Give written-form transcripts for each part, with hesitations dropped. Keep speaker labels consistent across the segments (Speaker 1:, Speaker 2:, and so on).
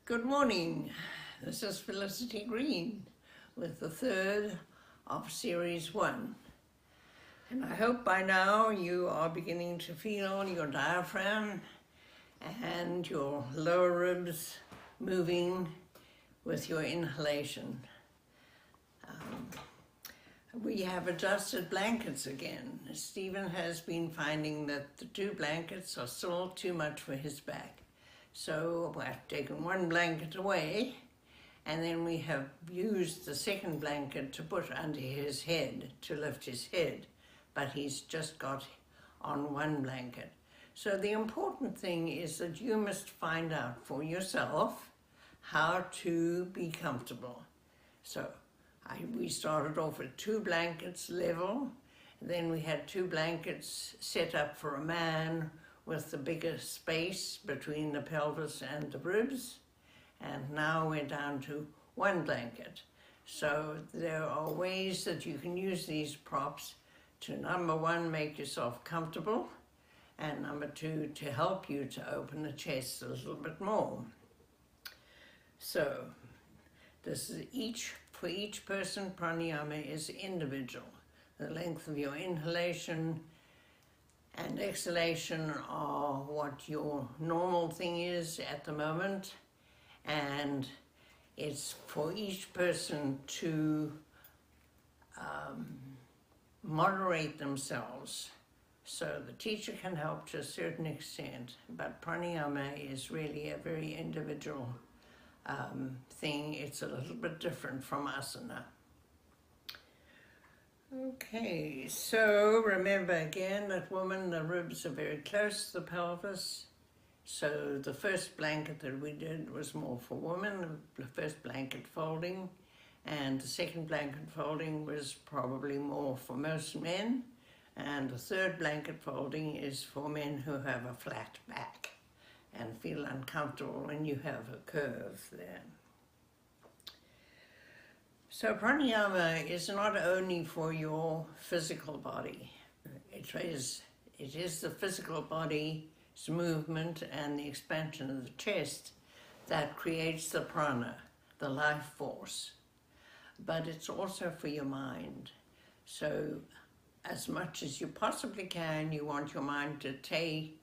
Speaker 1: Good morning. This is Felicity Green with the third of Series 1. And I hope by now you are beginning to feel your diaphragm and your lower ribs moving with your inhalation. We have adjusted blankets again. Stephen has been finding that the two blankets are still too much for his back. So I've taken one blanket away, and then we have used the second blanket to put under his head to lift his head, but he's just got on one blanket. So the important thing is that you must find out for yourself how to be comfortable. So we started off with 2 blankets level, then we had 2 blankets set up for a man with the bigger space between the pelvis and the ribs, and now we're down to 1 blanket. So there are ways that you can use these props to, number 1, make yourself comfortable, and number 2, to help you to open the chest a little bit more. So this is for each person, pranayama is individual. The length of your inhalation and exhalation are what your normal thing is at the moment, and it's for each person to moderate themselves. So the teacher can help to a certain extent, but pranayama is really a very individual thing. It's a little bit different from asana. Okay, so remember again that the ribs are very close to the pelvis. So the first blanket that we did was more for women, the first blanket folding, and the second blanket folding was probably more for most men, and the third blanket folding is for men who have a flat back and feel uncomfortable when you have a curve there. So pranayama is not only for your physical body. It is the physical body's movement and the expansion of the chest that creates the prana, the life force. But it's also for your mind. So as much as you possibly can, you want your mind to take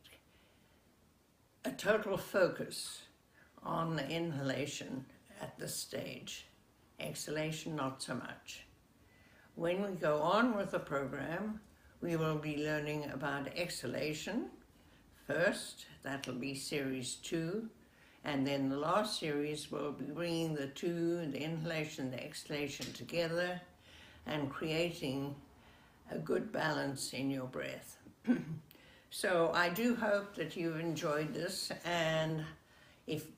Speaker 1: a total focus on the inhalation at this stage. Exhalation, not so much. When we go on with the program, we will be learning about exhalation first. That'll be series 2, and then the last series will be bringing the inhalation and the exhalation together and creating a good balance in your breath. So I do hope that you've enjoyed this, and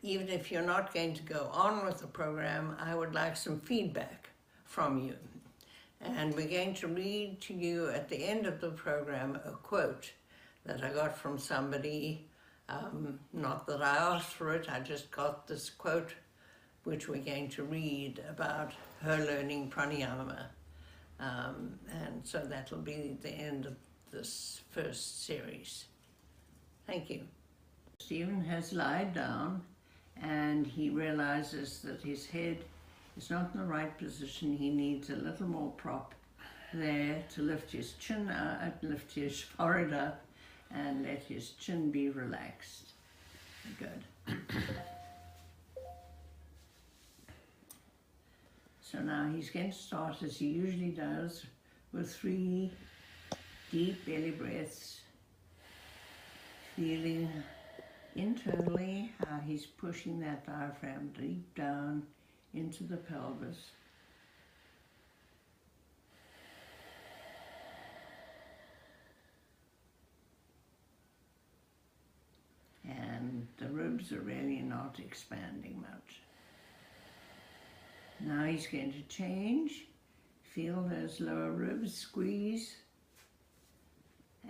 Speaker 1: even if you're not going to go on with the program, I would like some feedback from you. And we're going to read to you at the end of the program a quote that I got from somebody. Not that I asked for it, I just got this quote, which we're going to read about her learning pranayama. And so that'll be the end of this first series. Thank you. Stephen has lied down and he realizes that his head is not in the right position. He needs a little more prop there to lift his chin out, lift his forehead up, and let his chin be relaxed. Good. So now he's going to start, as he usually does, with 3 deep belly breaths, feeling internally how he's pushing that diaphragm deep down into the pelvis. And the ribs are really not expanding much. Now he's going to change. Feel those lower ribs squeeze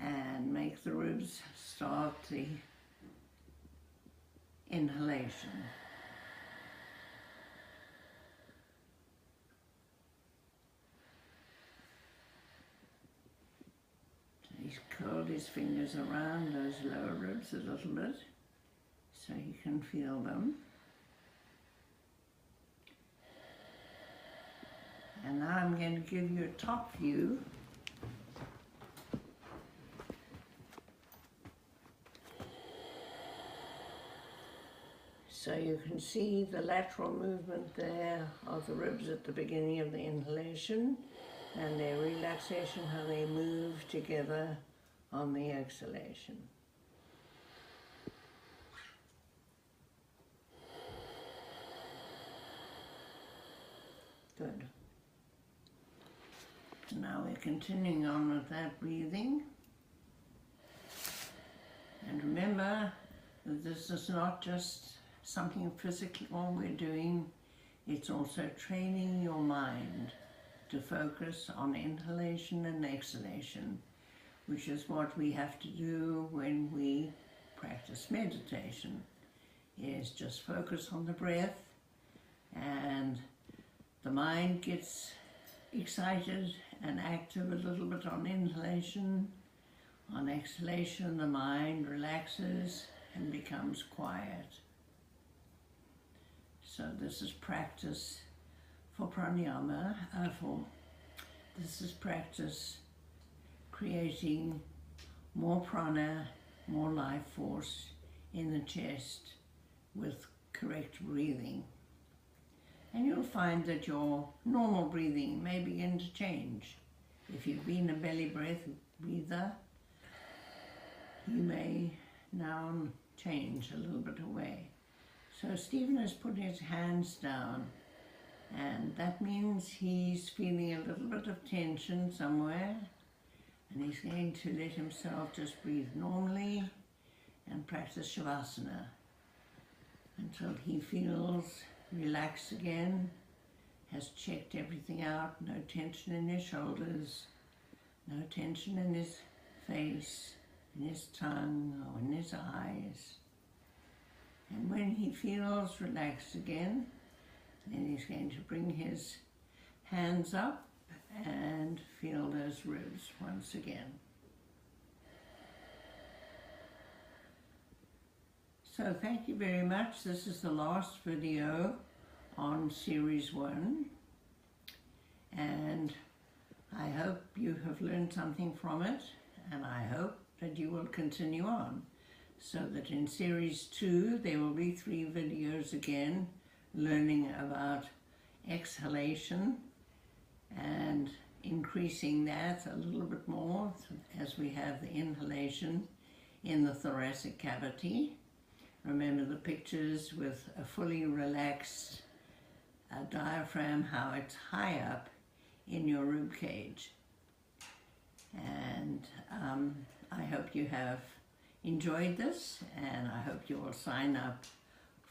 Speaker 1: and make the ribs start the inhalation. So he's curled his fingers around those lower ribs a little bit so you can feel them. give you a top view. So you can see the lateral movement there of the ribs at the beginning of the inhalation and their relaxation, how they move together on the exhalation. Good. So now we're continuing on with that breathing. And remember that this is not just something physical we're doing, it's also training your mind to focus on inhalation and exhalation, which is what we have to do when we practice meditation, is just focus on the breath, and the mind gets excited and active a little bit on inhalation. On exhalation, the mind relaxes and becomes quiet. So this is practice for pranayama, this is practice creating more prana, more life force in the chest with correct breathing. And you'll find that your normal breathing may begin to change. If you've been a belly breather, you may now change a little bit away. So Stephen has put his hands down, and that means he's feeling a little bit of tension somewhere, and he's going to let himself just breathe normally and practice Shavasana until he feels relaxed again, has checked everything out, no tension in his shoulders, no tension in his face, in his tongue or in his eyes. And when he feels relaxed again, then he's going to bring his hands up and feel those ribs once again. So thank you very much. This is the last video on Series 1. And I hope you have learned something from it, and I hope that you will continue on, so that in Series 2 there will be 3 videos again learning about exhalation and increasing that a little bit more as we have the inhalation in the thoracic cavity. Remember the pictures with a fully relaxed diaphragm, how it's high up in your rib cage. And I hope you have enjoyed this, and I hope you will sign up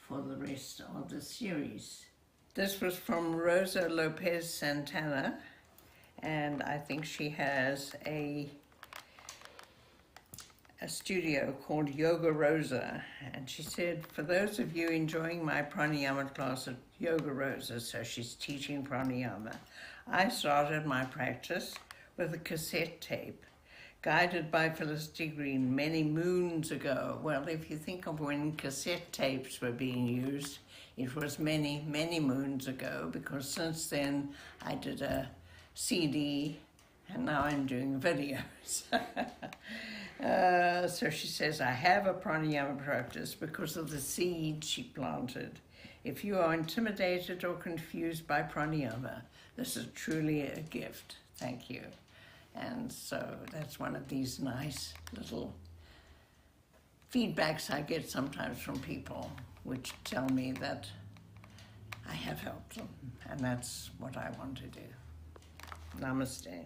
Speaker 1: for the rest of the series. This was from Rosa Lopez Santana, and I think she has a studio called Yoga Rosa, and she said, for those of you enjoying my pranayama class at Yoga Rosa, so she's teaching pranayama, I started my practice with a cassette tape guided by Felicity Green many moons ago. Well, if you think of when cassette tapes were being used, it was many, many moons ago, because since then I did a CD and now I'm doing videos. So she says, I have a pranayama practice because of the seed she planted. If you are intimidated or confused by pranayama, this is truly a gift. Thank you. And so that's one of these nice little feedbacks I get sometimes from people, which tell me that I have helped them, and that's what I want to do. Namaste.